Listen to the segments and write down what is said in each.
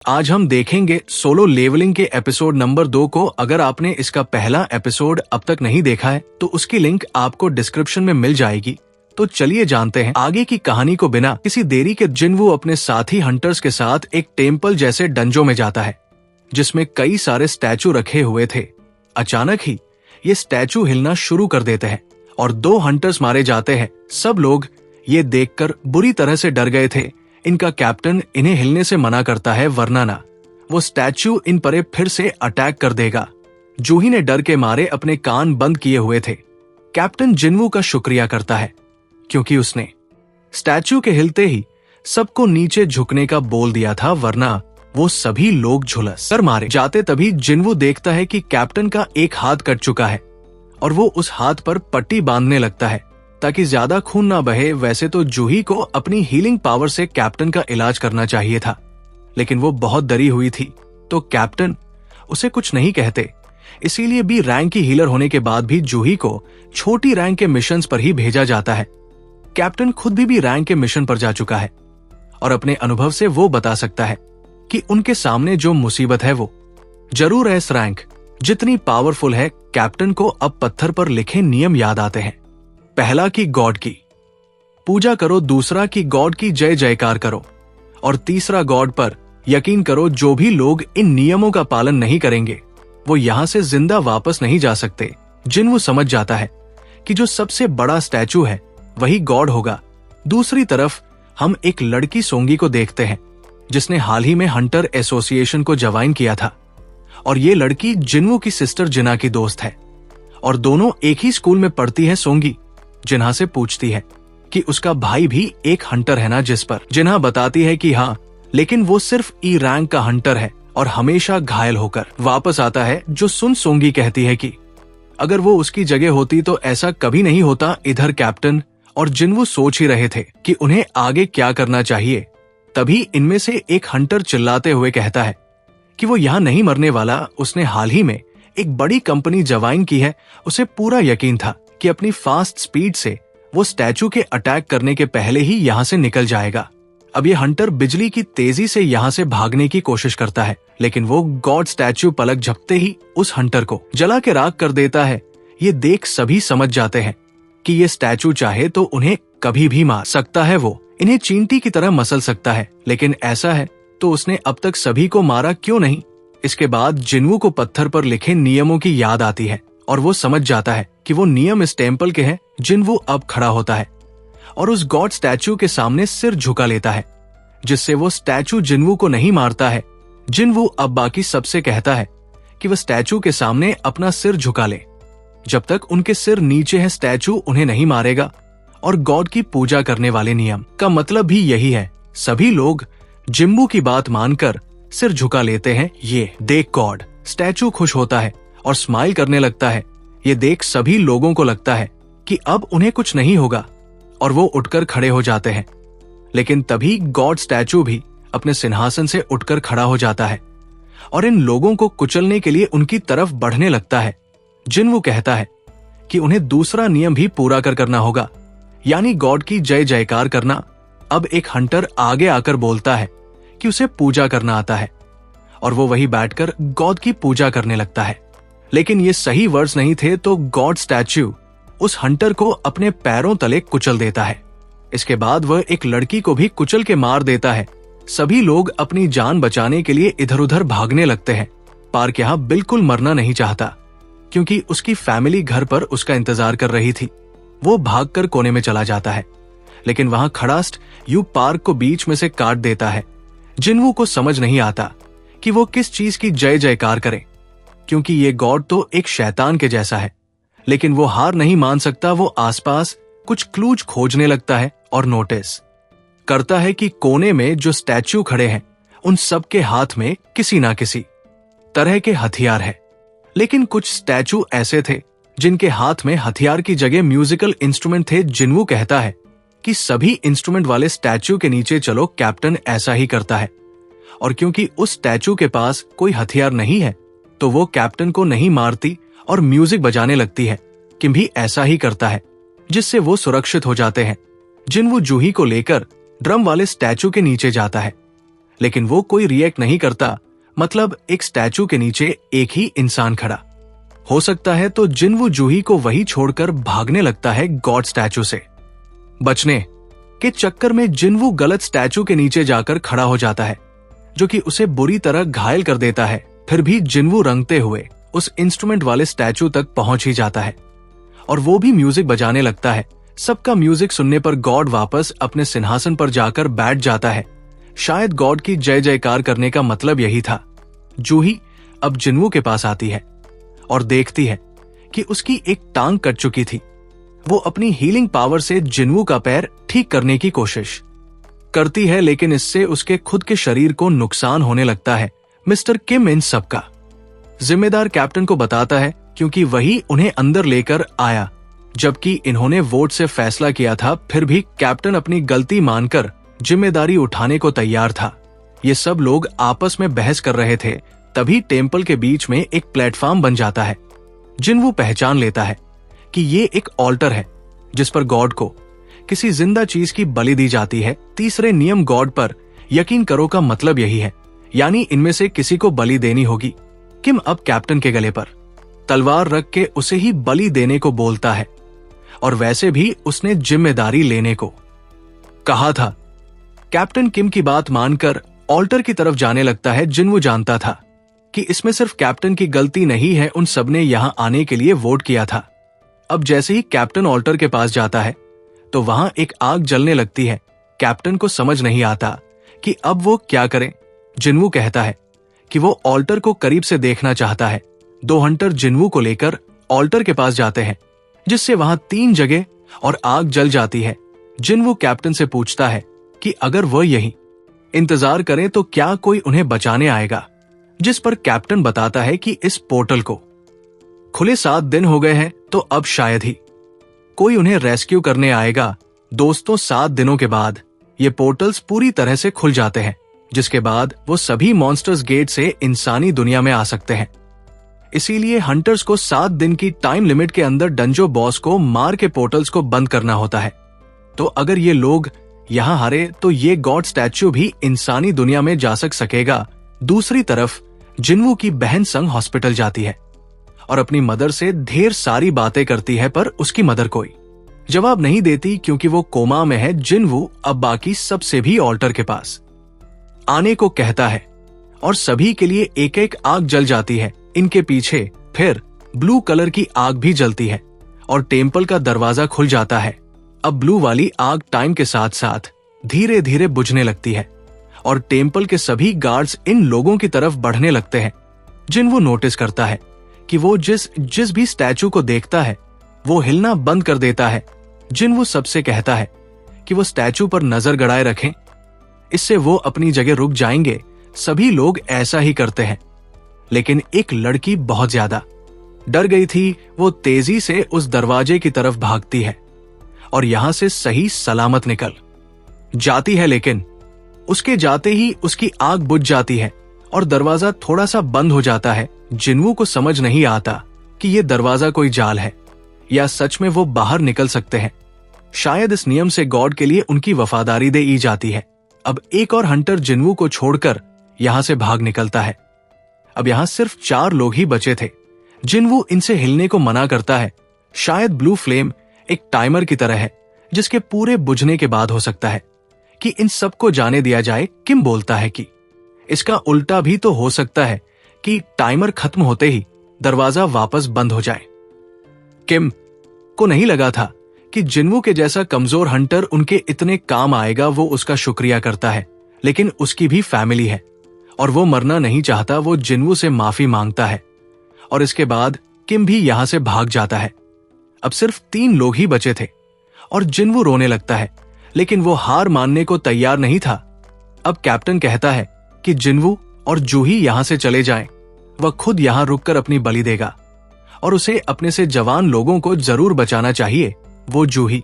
आज हम देखेंगे सोलो लेवलिंग के एपिसोड नंबर 2 को। अगर आपने इसका पहला एपिसोड अब तक नहीं देखा है तो उसकी लिंक आपको डिस्क्रिप्शन में मिल जाएगी। तो चलिए जानते हैं आगे की कहानी को। बिना किसी देरी के जिनवू अपने साथी हंटर्स के साथ एक टेम्पल जैसे डंजो में जाता है जिसमें कई सारे स्टैचू रखे हुए थे। अचानक ही ये स्टैचू हिलना शुरू कर देते हैं और 2 हंटर्स मारे जाते हैं। सब लोग ये देखकर बुरी तरह से डर गए थे। इनका कैप्टन इन्हें हिलने से मना करता है वरना ना वो स्टैचू इन पर फिर से अटैक कर देगा। जूही ने डर के मारे अपने कान बंद किए हुए थे। कैप्टन जिनवू का शुक्रिया करता है क्योंकि उसने स्टैचू के हिलते ही सबको नीचे झुकने का बोल दिया था, वरना वो सभी लोग झुलस कर मारे जाते। तभी जिनवू देखता है कि कैप्टन का एक हाथ कट चुका है और वो उस हाथ पर पट्टी बांधने लगता है ताकि ज्यादा खून ना बहे। वैसे तो जूही को अपनी हीलिंग पावर से कैप्टन का इलाज करना चाहिए था, लेकिन वो बहुत डरी हुई थी तो कैप्टन उसे कुछ नहीं कहते। इसीलिए बी रैंक की हीलर होने के बाद भी जूही को छोटी रैंक के मिशंस पर ही भेजा जाता है। कैप्टन खुद भी रैंक के मिशन पर जा चुका है और अपने अनुभव से वो बता सकता है कि उनके सामने जो मुसीबत है वो जरूर एस रैंक जितनी पावरफुल है। कैप्टन को अब पत्थर पर लिखे नियम याद आते हैं। पहला कि गॉड की पूजा करो, दूसरा कि गॉड की जय जयकार करो और तीसरा गॉड पर यकीन करो। जो भी लोग इन नियमों का पालन नहीं करेंगे वो यहां से जिंदा वापस नहीं जा सकते। जिनवू समझ जाता है कि जो सबसे बड़ा स्टैचू है वही गॉड होगा। दूसरी तरफ हम एक लड़की सोंगी को देखते हैं जिसने हाल ही में हंटर एसोसिएशन को ज्वाइन किया था और ये लड़की जिनवू की सिस्टर जिना की दोस्त है और दोनों एक ही स्कूल में पढ़ती है। सोंगी जिन्हा से पूछती है कि उसका भाई भी एक हंटर है ना, जिस पर जिन्हा बताती है कि हाँ, लेकिन वो सिर्फ ई रैंक का हंटर है और हमेशा घायल होकर वापस आता है। जो सुन सोंगी कहती है कि अगर वो उसकी जगह होती तो ऐसा कभी नहीं होता। इधर कैप्टन और जिनवू सोच ही रहे थे कि उन्हें आगे क्या करना चाहिए। तभी इनमें से एक हंटर चिल्लाते हुए कहता है कि वो यहाँ नहीं मरने वाला। उसने हाल ही में एक बड़ी कंपनी ज्वाइन की है। उसे पूरा यकीन था कि अपनी फास्ट स्पीड से वो स्टैचू के अटैक करने के पहले ही यहाँ से निकल जाएगा। अब ये हंटर बिजली की तेजी से यहाँ से भागने की कोशिश करता है, लेकिन वो गॉड स्टैचू पलक झपकते ही उस हंटर को जला के राख कर देता है। ये देख सभी समझ जाते हैं कि ये स्टैचू चाहे तो उन्हें कभी भी मार सकता है। वो इन्हें चींटी की तरह मसल सकता है, लेकिन ऐसा है तो उसने अब तक सभी को मारा क्यों नहीं। इसके बाद जिनवू को पत्थर पर लिखे नियमों की याद आती है और वो समझ जाता है कि वो नियम इस टेम्पल के हैं। जिनवू अब खड़ा होता है और उस गॉड स्टैचू के सामने सिर झुका लेता है, जिससे वो स्टैचू जिनवू को नहीं मारता है। जिनवू अब बाकी सबसे कहता है कि वह स्टैचू के सामने अपना सिर झुका ले। जब तक उनके सिर नीचे है स्टैचू उन्हें नहीं मारेगा। और गॉड की पूजा करने वाले नियम का मतलब भी यही है। सभी लोग जिम्बू की बात मानकर सिर झुका लेते हैं। ये देख गॉड स्टैचू खुश होता है और स्माइल करने लगता है। ये देख सभी लोगों को लगता है कि अब उन्हें कुछ नहीं होगा और वो उठकर खड़े हो जाते हैं। लेकिन तभी गॉड स्टैचू भी अपने सिंहासन से उठकर खड़ा हो जाता है और इन लोगों को कुचलने के लिए उनकी तरफ बढ़ने लगता है। जिनवू कहता है कि उन्हें दूसरा नियम भी पूरा करना होगा, यानी गॉड की जय जयकार करना। अब एक हंटर आगे आकर बोलता है कि उसे पूजा करना आता है और वो वही बैठकर गॉड की पूजा करने लगता है। लेकिन ये सही वर्ड्स नहीं थे तो गॉड स्टैच्यू उस हंटर को अपने पैरों तले कुचल देता है। इसके बाद वह एक लड़की को भी कुचल के मार देता है। सभी लोग अपनी जान बचाने के लिए इधर उधर भागने लगते हैं। पार्क यहाँ बिल्कुल मरना नहीं चाहता क्योंकि उसकी फैमिली घर पर उसका इंतजार कर रही थी। वो भागकर कोने में चला जाता है, लेकिन वहां खड़ास्ट यू पार्क को बीच में से काट देता है। जिनवू को समझ नहीं आता कि वो किस चीज की जय जयकार करे, क्योंकि ये गॉड तो एक शैतान के जैसा है। लेकिन वो हार नहीं मान सकता। वो आसपास कुछ क्लूज खोजने लगता है और नोटिस करता है कि कोने में जो स्टैचू खड़े हैं उन सब के हाथ में किसी ना किसी तरह के हथियार है। लेकिन कुछ स्टैचू ऐसे थे जिनके हाथ में हथियार की जगह म्यूजिकल इंस्ट्रूमेंट थे। जिनवू कहता है कि सभी इंस्ट्रूमेंट वाले स्टैचू के नीचे चलो। कैप्टन ऐसा ही करता है और क्योंकि उस स्टैचू के पास कोई हथियार नहीं है तो वो कैप्टन को नहीं मारती और म्यूजिक बजाने लगती है। किम भी ऐसा ही करता है, जिससे वो सुरक्षित हो जाते हैं। जिनवू जूही को लेकर ड्रम वाले स्टैचू के नीचे जाता है, लेकिन वो कोई रिएक्ट नहीं करता। मतलब एक स्टैचू के नीचे एक ही इंसान खड़ा हो सकता है। तो जिनवू जूही को वही छोड़कर भागने लगता है गॉड स्टैचू से। बचने के चक्कर में जिनवू गलत स्टैचू के नीचे जाकर खड़ा हो जाता है, जो कि उसे बुरी तरह घायल कर देता है। फिर भी जिनवू रंगते हुए उस इंस्ट्रूमेंट वाले स्टैचू तक पहुंच ही जाता है और वो भी म्यूजिक बजाने लगता है। सबका म्यूजिक सुनने पर गॉड वापस अपने सिंहासन पर जाकर बैठ जाता है। शायद गॉड की जय जयकार करने का मतलब यही था। जूही अब जिनवू के पास आती है और देखती है कि उसकी एक टांग कट चुकी थी। वो अपनी हीलिंग पावर से जिनवू का पैर ठीक करने की कोशिश करती है, लेकिन इससे उसके खुद के शरीर को नुकसान होने लगता है। मिस्टर किम इन सबका जिम्मेदार कैप्टन को बताता है, क्योंकि वही उन्हें अंदर लेकर आया जबकि इन्होंने वोट से फैसला किया था। फिर भी कैप्टन अपनी गलती मानकर जिम्मेदारी उठाने को तैयार था। ये सब लोग आपस में बहस कर रहे थे, तभी टेम्पल के बीच में एक प्लेटफॉर्म बन जाता है। जिनवू पहचान लेता है कि ये एक ऑल्टर है जिस पर गॉड को किसी जिंदा चीज की बलि दी जाती है। तीसरे नियम गॉड पर यकीन करो का मतलब यही है, यानी इनमें से किसी को बलि देनी होगी। किम अब कैप्टन के गले पर तलवार रख के उसे ही बलि देने को बोलता है, और वैसे भी उसने जिम्मेदारी लेने को कहा था। कैप्टन किम की बात मानकर ऑल्टर की तरफ जाने लगता है। जिनवू जानता था कि इसमें सिर्फ कैप्टन की गलती नहीं है, उन सबने यहां आने के लिए वोट किया था। अब जैसे ही कैप्टन ऑल्टर के पास जाता है तो वहां एक आग जलने लगती है। कैप्टन को समझ नहीं आता कि अब वो क्या करे। जिनवू कहता है कि वो ऑल्टर को करीब से देखना चाहता है। 2 हंटर जिनवू को लेकर ऑल्टर के पास जाते हैं, जिससे वहां 3 जगह और आग जल जाती है। जिनवू कैप्टन से पूछता है कि अगर वह यही इंतजार करें तो क्या कोई उन्हें बचाने आएगा, जिस पर कैप्टन बताता है कि इस पोर्टल को खुले 7 दिन हो गए हैं, तो अब शायद ही कोई उन्हें रेस्क्यू करने आएगा। दोस्तों, 7 दिनों के बाद ये पोर्टल्स पूरी तरह से खुल जाते हैं, जिसके बाद वो सभी मॉन्स्टर्स गेट से इंसानी दुनिया में आ सकते हैं। इसीलिए हंटर्स को 7 दिन की टाइम लिमिट के अंदर डंजो बॉस को मार के पोर्टल्स को बंद करना होता है। तो अगर ये लोग यहां हारे तो ये गॉड स्टैच्यू भी इंसानी दुनिया में जा सकेगा। दूसरी तरफ जिनवू की बहन संग हॉस्पिटल जाती है और अपनी मदर से ढेर सारी बातें करती है, पर उसकी मदर कोई जवाब नहीं देती क्योंकि वो कोमा में है। जिनवू अब बाकी सबसे भी ऑल्टर के पास आने को कहता है और सभी के लिए एक एक आग जल जाती है। इनके पीछे फिर ब्लू कलर की आग भी जलती है और टेम्पल का दरवाजा खुल जाता है। अब ब्लू वाली आग टाइम के साथ साथ धीरे धीरे बुझने लगती है और टेम्पल के सभी गार्ड्स इन लोगों की तरफ बढ़ने लगते हैं। जिनवू नोटिस करता है कि वो जिस भी स्टैचू को देखता है वो हिलना बंद कर देता है। जिनवू सबसे कहता है कि वो स्टैचू पर नजर गड़ाए रखें, इससे वो अपनी जगह रुक जाएंगे। सभी लोग ऐसा ही करते हैं, लेकिन एक लड़की बहुत ज्यादा डर गई थी। वो तेजी से उस दरवाजे की तरफ भागती है और यहां से सही सलामत निकल जाती है, लेकिन उसके जाते ही उसकी आग बुझ जाती है और दरवाजा थोड़ा सा बंद हो जाता है। जिनवू को समझ नहीं आता कि ये दरवाजा कोई जाल है या सच में वो बाहर निकल सकते हैं। शायद इस नियम से गॉड के लिए उनकी वफादारी दे दी जाती है। अब एक और हंटर जिनवू को छोड़कर यहां से भाग निकलता है। अब यहां सिर्फ 4 लोग ही बचे थे। जिनवू इनसे हिलने को मना करता है। शायद ब्लू फ्लेम एक टाइमर की तरह है, जिसके पूरे बुझने के बाद हो सकता है कि इन सबको जाने दिया जाए। किम बोलता है कि इसका उल्टा भी तो हो सकता है कि टाइमर खत्म होते ही दरवाजा वापस बंद हो जाए। किम को नहीं लगा था कि जिनवू के जैसा कमजोर हंटर उनके इतने काम आएगा। वो उसका शुक्रिया करता है, लेकिन उसकी भी फैमिली है और वो मरना नहीं चाहता। वो जिनवू से माफी मांगता है और इसके बाद किम भी यहां से भाग जाता है। अब सिर्फ 3 लोग ही बचे थे और जिनवू रोने लगता है, लेकिन वो हार मानने को तैयार नहीं था। अब कैप्टन कहता है कि जिनवू और जूही यहां से चले जाएं। वह खुद यहां रुककर अपनी बलि देगा और उसे अपने से जवान लोगों को जरूर बचाना चाहिए। वो जूही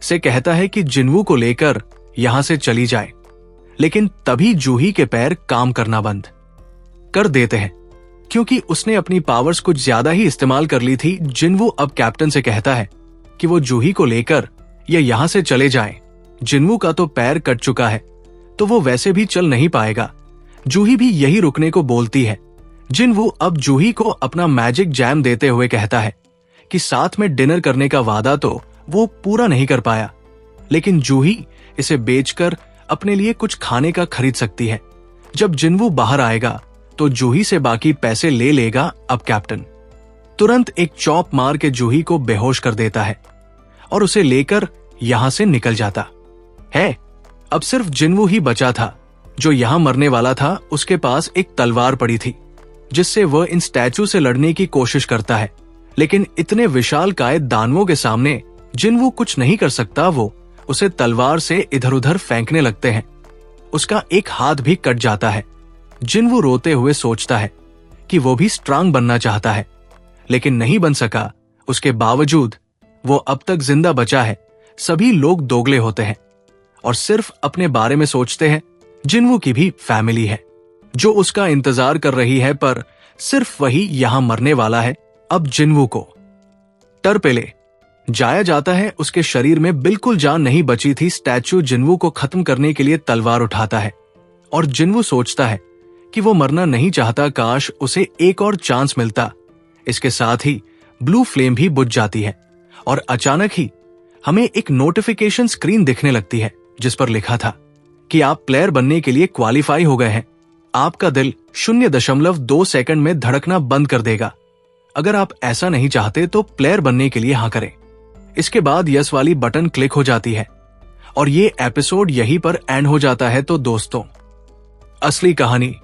से कहता है कि जिनवू को लेकर यहां से चली जाए, लेकिन तभी जूही के पैर काम करना बंद कर देते हैं क्योंकि उसने अपनी पावर्स कुछ ज्यादा ही इस्तेमाल कर ली थी। जिनवू अब कैप्टन से कहता है कि वो जूही को लेकर यहां से चले जाएं। जिनवू का तो पैर कट चुका है, तो वो वैसे भी चल नहीं पाएगा। जूही भी यही रुकने को बोलती है। जिनवू अब जूही को अपना मैजिक जैम देते हुए कहता है कि साथ में डिनर करने का वादा तो वो पूरा नहीं कर पाया, लेकिन जूही इसे बेचकर अपने लिए कुछ खाने का खरीद सकती है। जब जिनवू बाहर आएगा तो जूही से बाकी पैसे ले लेगा अब कैप्टन। तुरंत एक चॉप मार के जूही को बेहोश कर देता है और उसे लेकर यहां से निकल जाता है। अब सिर्फ जिनवू ही बचा था जो यहां मरने वाला था। उसके पास एक तलवार पड़ी थी जिससे वह इन स्टैचू से लड़ने की कोशिश करता है, लेकिन इतने विशालकाय दानवों के सामने जिनवू कुछ नहीं कर सकता। वो उसे तलवार से इधर उधर फेंकने लगते हैं। उसका एक हाथ भी कट जाता है। जिनवू रोते हुए सोचता है कि वो भी स्ट्रांग बनना चाहता है, लेकिन नहीं बन सका। उसके बावजूद वो अब तक जिंदा बचा है। सभी लोग दोगले होते हैं और सिर्फ अपने बारे में सोचते हैं। जिनवू की भी फैमिली है जो उसका इंतजार कर रही है, पर सिर्फ वही यहां मरने वाला है। अब जिनवू को टरपेले जाया जाता है। उसके शरीर में बिल्कुल जान नहीं बची थी। स्टैचू जिनवू को खत्म करने के लिए तलवार उठाता है और जिनवू सोचता है कि वो मरना नहीं चाहता, काश उसे एक और चांस मिलता। इसके साथ ही ब्लू फ्लेम भी बुझ जाती है और अचानक ही हमें एक नोटिफिकेशन स्क्रीन दिखने लगती है जिस पर लिखा था कि आप प्लेयर बनने के लिए क्वालिफाई हो गए हैं। आपका दिल 0.2 सेकंड में धड़कना बंद कर देगा। अगर आप ऐसा नहीं चाहते तो प्लेयर बनने के लिए हाँ करें। इसके बाद यस वाली बटन क्लिक हो जाती है और ये एपिसोड यहीं पर एंड हो जाता है। तो दोस्तों, असली कहानी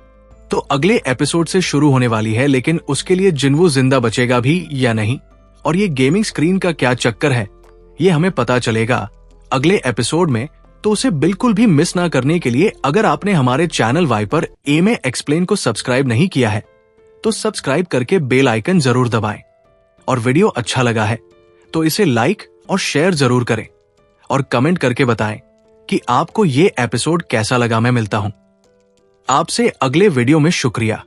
तो अगले एपिसोड से शुरू होने वाली है, लेकिन उसके लिए जिनवू जिंदा बचेगा भी या नहीं, और ये गेमिंग स्क्रीन का क्या चक्कर है, ये हमें पता चलेगा अगले एपिसोड में। तो उसे बिल्कुल भी मिस ना करने के लिए अगर आपने हमारे चैनल वाइपर एमे एक्सप्लेन को सब्सक्राइब नहीं किया है तो सब्सक्राइब करके बेल आइकन जरूर दबाएं। और वीडियो अच्छा लगा है तो इसे लाइक और शेयर जरूर करें और कमेंट करके बताएं कि आपको ये एपिसोड कैसा लगा। मैं मिलता हूं आपसे अगले वीडियो में। शुक्रिया।